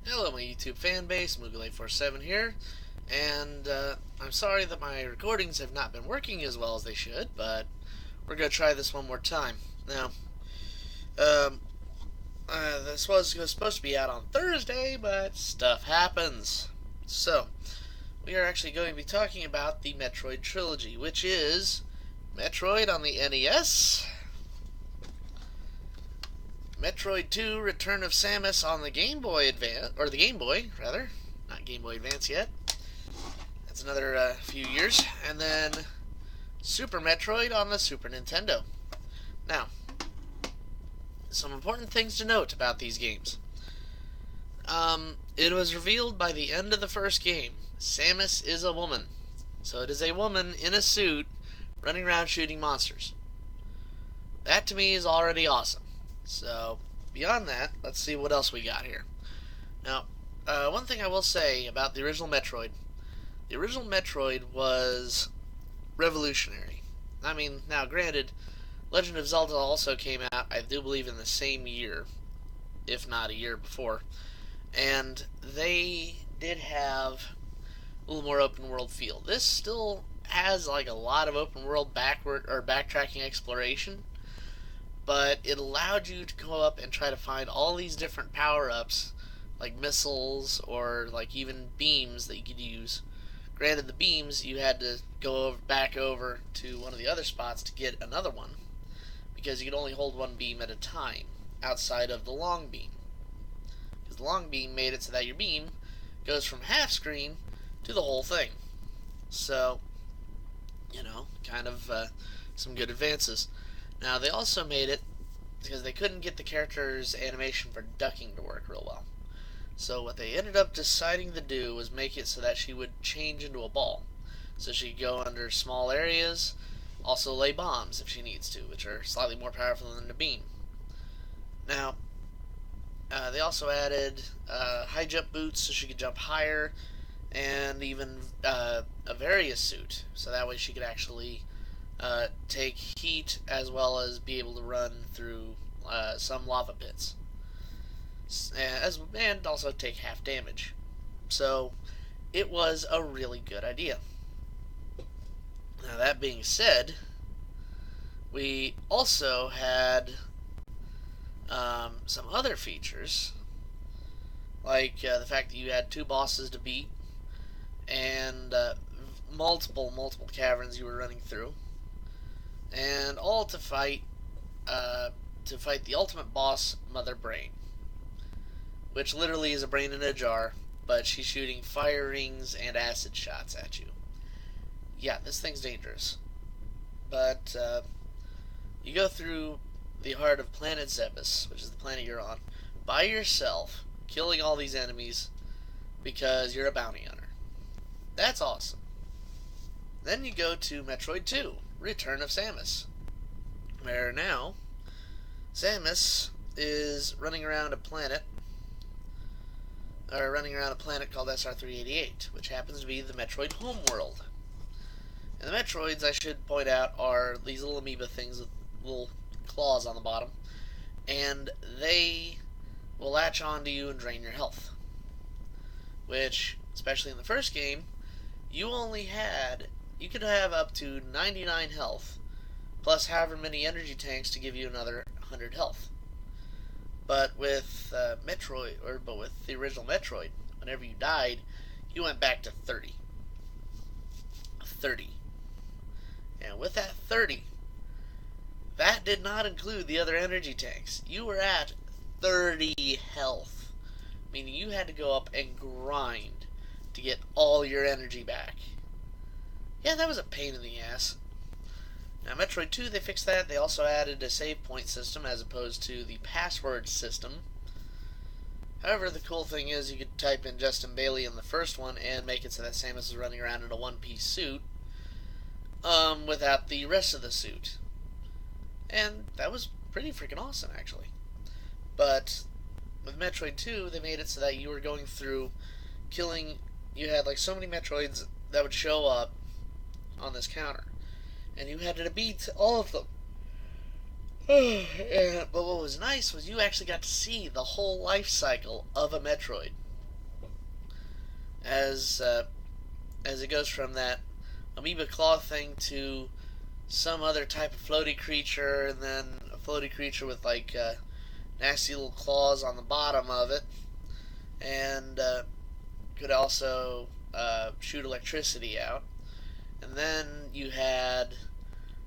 Hello my YouTube fan base, Moogle847 here, and I'm sorry that my recordings have not been working as well as they should, but we're going to try this one more time. Now, um, this was supposed to be out on Thursday, but stuff happens. So, we are actually going to be talking about the Metroid Trilogy, which is Metroid on the NES, Metroid II: Return of Samus on the Game Boy Advance, or the Game Boy, rather, not Game Boy Advance yet. That's another few years. And then Super Metroid on the Super Nintendo. Now, some important things to note about these games. It was revealed by the end of the first game, Samus is a woman. So it is a woman in a suit running around shooting monsters. That to me is already awesome. So, beyond that, let's see what else we got here. Now, one thing I will say about the original Metroid was revolutionary. I mean, now granted, Legend of Zelda also came out, I do believe, in the same year, if not a year before, and they did have a little more open world feel. This still has like a lot of open world backtracking exploration, but it allowed you to go up and try to find all these different power-ups, like missiles or like even beams that you could use. Granted, the beams you had to go back over to one of the other spots to get another one, because you could only hold one beam at a time outside of the long beam. Because the long beam made it so that your beam goes from half screen to the whole thing. So, kind of some good advances. Now, they also made it because they couldn't get the character's animation for ducking to work real well. So what they ended up deciding to do was make it so that she would change into a ball. So she could go under small areas, also lay bombs if she needs to, which are slightly more powerful than the beam. Now, they also added high jump boots so she could jump higher, and even a Various suit, so that way she could actually take heat as well as be able to run through some lava pits, and also take half damage. So it was a really good idea. Now, that being said, we also had some other features, like the fact that you had two bosses to beat and multiple caverns you were running through, and all to fight the ultimate boss, Mother Brain, which literally is a brain in a jar, but she's shooting fire rings and acid shots at you. Yeah, this thing's dangerous. But you go through the heart of Planet Zebes, which is the planet you're on, by yourself, killing all these enemies because you're a bounty hunter. That's awesome. Then you go to Metroid II: Return of Samus, where now Samus is running around a planet called SR388, which happens to be the Metroid homeworld. And the Metroids, I should point out, are these little amoeba things with little claws on the bottom, and they will latch onto you and drain your health. Which, especially in the first game, you could have up to 99 health, plus however many energy tanks to give you another 100 health. But with with the original Metroid, whenever you died, you went back to 30. 30. And with that 30, that did not include the other energy tanks. You were at 30 health, meaning you had to go up and grind to get all your energy back. Yeah, that was a pain in the ass. Now, Metroid 2, they fixed that. They also added a save point system as opposed to the password system. However, the cool thing is you could type in Justin Bailey in the first one and make it so that Samus is running around in a one-piece suit without the rest of the suit. And that was pretty freaking awesome, actually. But with Metroid 2, they made it so that you were going through killing... You had like so many Metroids that would show up on this counter, and you had to beat all of them. But what was nice was you actually got to see the whole life cycle of a Metroid. as as it goes from that amoeba claw thing to some other type of floaty creature, and then a floaty creature with like nasty little claws on the bottom of it, and could also shoot electricity out. And then you had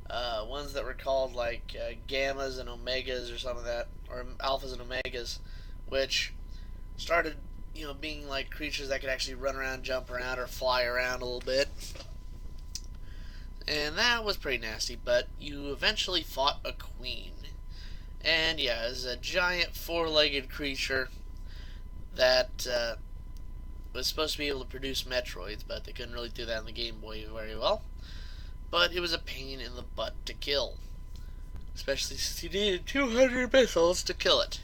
ones that were called like gammas and omegas or something like that, or alphas and omegas, which started, being like creatures that could actually run around, jump around, or fly around a little bit. And that was pretty nasty, but you eventually fought a queen. And yeah, it was a giant four-legged creature that was supposed to be able to produce Metroids, but they couldn't really do that on the Game Boy very well. But it was a pain in the butt to kill, especially since you needed 200 missiles to kill it.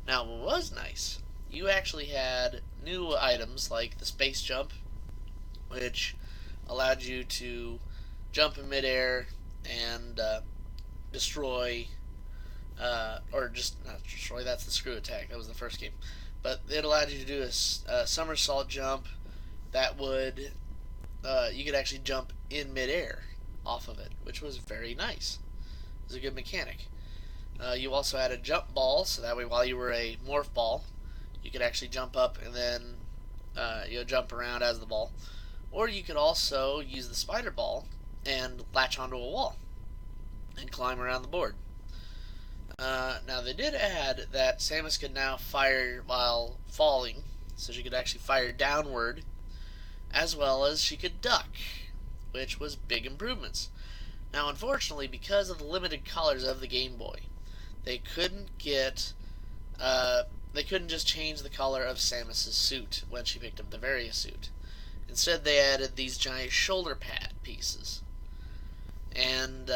Now, what was nice, you actually had new items like the space jump, which allowed you to jump in midair and destroy, or just not destroy, that's the screw attack, that was the first game. But it allowed you to do a somersault jump that would, you could actually jump in midair off of it, which was very nice. It was a good mechanic. You also had a jump ball, so that way while you were a morph ball, you could actually jump up and then jump around as the ball. Or you could also use the spider ball and latch onto a wall and climb around the board. Now they did add that Samus could now fire while falling, so she could actually fire downward, as well as she could duck, which was big improvements. Now unfortunately, because of the limited colors of the Game Boy, they couldn't just change the color of Samus's suit when she picked up the Varia suit. Instead, they added these giant shoulder pad pieces, and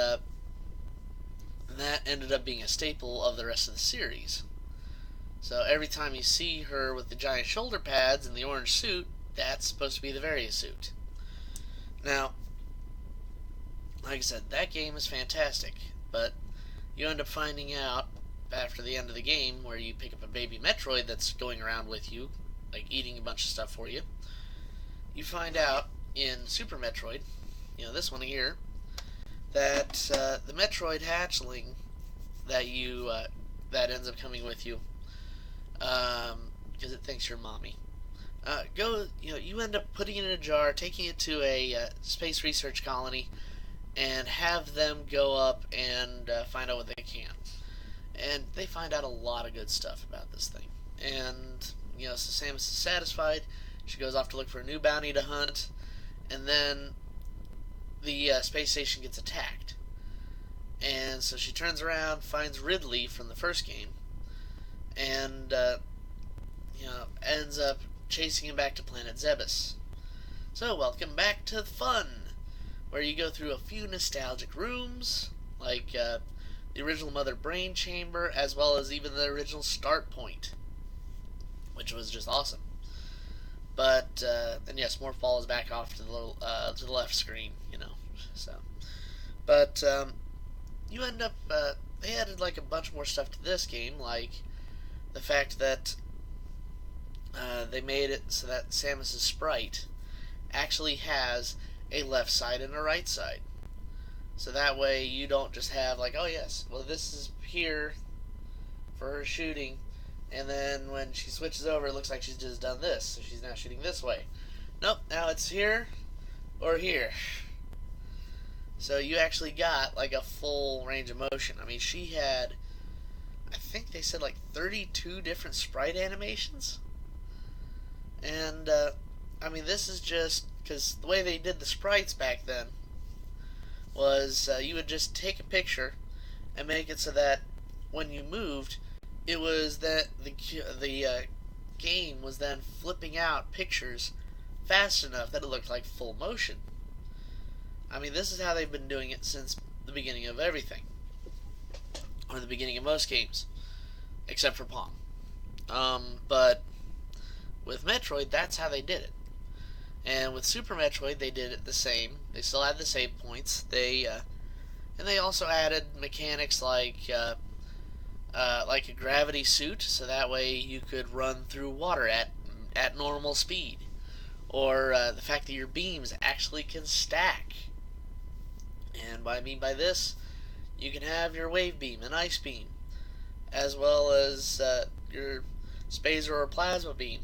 that ended up being a staple of the rest of the series. So every time you see her with the giant shoulder pads and the orange suit, that's supposed to be the Varia suit. Now, like I said, that game is fantastic, but you end up finding out after the end of the game, where you pick up a baby Metroid that's going around with you, like eating a bunch of stuff for you, you find out in Super Metroid, this one here, that the Metroid hatchling that that ends up coming with you, because it thinks you're mommy, you end up putting it in a jar, taking it to a space research colony, and have them go up and find out what they can. And they find out a lot of good stuff about this thing. And, so Samus is satisfied. She goes off to look for a new bounty to hunt. And then the space station gets attacked. And so she turns around, finds Ridley from the first game, and, ends up chasing him back to planet Zebes. So, welcome back to the fun, where you go through a few nostalgic rooms, like the original Mother Brain Chamber, as well as even the original Start Point, which was just awesome. But and yes, Morph Ball is back off to the left screen, So, but you end up they added like a bunch more stuff to this game, like the fact that they made it so that Samus's sprite actually has a left side and a right side. So that way you don't just have like, oh yes, well this is here for her shooting, and then when she switches over it looks like she's just done this, so she's now shooting this way. Nope, now it's here or here. So you actually got like a full range of motion. I mean, she had, I think they said like 32 different sprite animations. And I mean, this is just because the way they did the sprites back then was you would just take a picture and make it so that when you moved, it was that the game was then flipping out pictures fast enough that it looked like full motion. I mean, this is how they've been doing it since the beginning of everything, or the beginning of most games, except for Pong. But with Metroid, that's how they did it. And with Super Metroid, they did it the same. They still had the save points. And they also added mechanics like a gravity suit, so that way you could run through water at normal speed, or the fact that your beams actually can stack. And what I mean by this, you can have your wave beam and ice beam, as well as your spacer or plasma beam,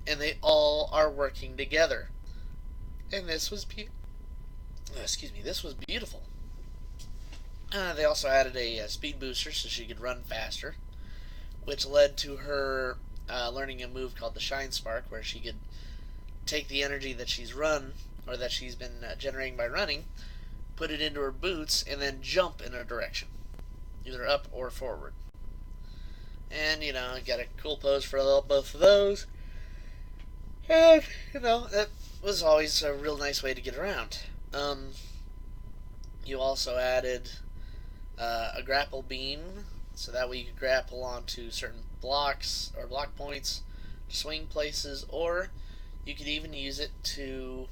and they all are working together. And this was this was beautiful. They also added a speed booster so she could run faster, which led to her learning a move called the Shine Spark, where she could take the energy that she's been generating by running, put it into her boots, and then jump in a direction, either up or forward. And got a cool pose for both of those. And that was always a real nice way to get around. You also added a grapple beam, so that way you could grapple onto certain blocks or block points to swing places, or you could even use it to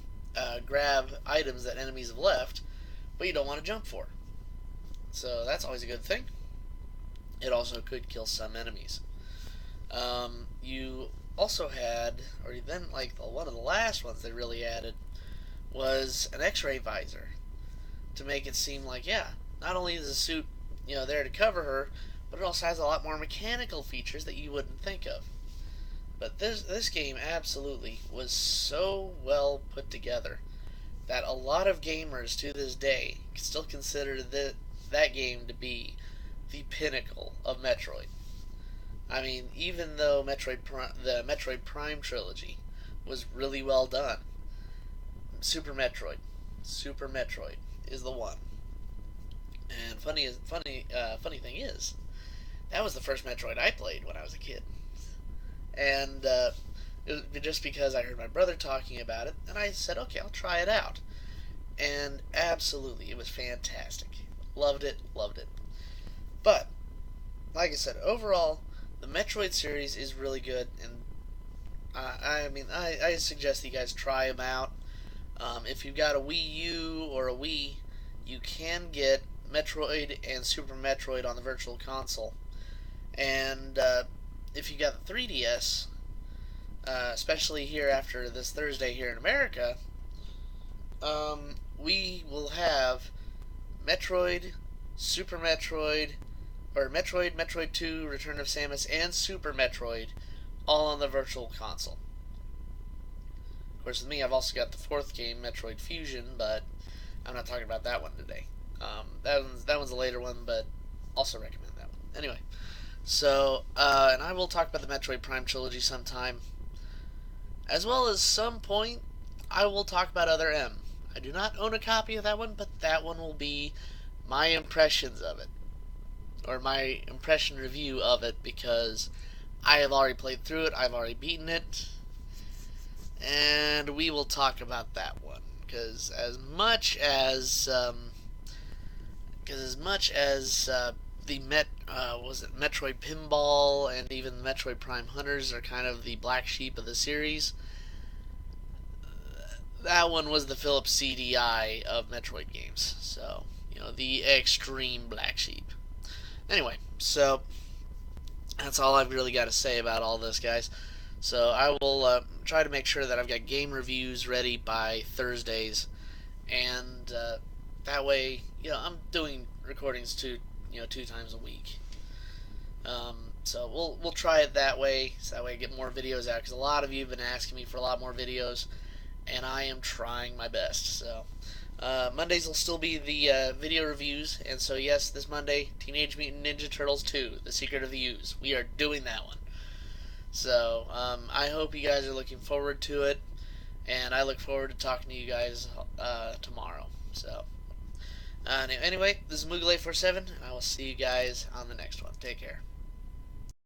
grab items that enemies have left, but you don't want to jump for. So that's always a good thing. It also could kill some enemies. You also had, or then one of the last ones they really added, was an X-ray visor to make it seem like, not only is the suit there to cover her, but it also has a lot more mechanical features that you wouldn't think of. But this game absolutely was so well put together that a lot of gamers to this day still consider that game to be the pinnacle of Metroid. I mean, even though the Metroid Prime trilogy was really well done, Super Metroid is the one. And funny thing is, that was the first Metroid I played when I was a kid. And it was just because I heard my brother talking about it, and I said, okay, I'll try it out. And absolutely, it was fantastic. Loved it. But, like I said, overall, the Metroid series is really good, and I suggest that you guys try them out. If you've got a Wii U or a Wii, you can get Metroid and Super Metroid on the Virtual Console. And if you got the 3DS, especially here after this Thursday here in America, we will have Metroid, Super Metroid, or Metroid II, Return of Samus, and Super Metroid all on the Virtual Console. Of course, with me, I've also got the fourth game, Metroid Fusion, but I'm not talking about that one today. That one's a later one, but also recommend that one. Anyway, so, and I will talk about the Metroid Prime trilogy sometime, as well as some point I will talk about Other M. I do not own a copy of that one, but that one will be my impressions of it, or my impression review of it, because I have already played through it, I've already beaten it, and we will talk about that one. Because as much as the Metroid Pinball and even the Metroid Prime Hunters are kind of the black sheep of the series, that one was the Philips CDI of Metroid games. So, the extreme black sheep. Anyway, so that's all I've really got to say about all this, guys. So I will try to make sure that I've got game reviews ready by Thursdays, and that way, I'm doing recordings two times a week. So we'll try it that way, so that way I get more videos out, because a lot of you have been asking me for a lot more videos, and I am trying my best. So Mondays will still be the video reviews, and so yes, this Monday, Teenage Mutant Ninja Turtles 2, The Secret of the Ooze. We are doing that one. So I hope you guys are looking forward to it, and I look forward to talking to you guys tomorrow. So anyway, this is Moogle 847, and I will see you guys on the next one. Take care.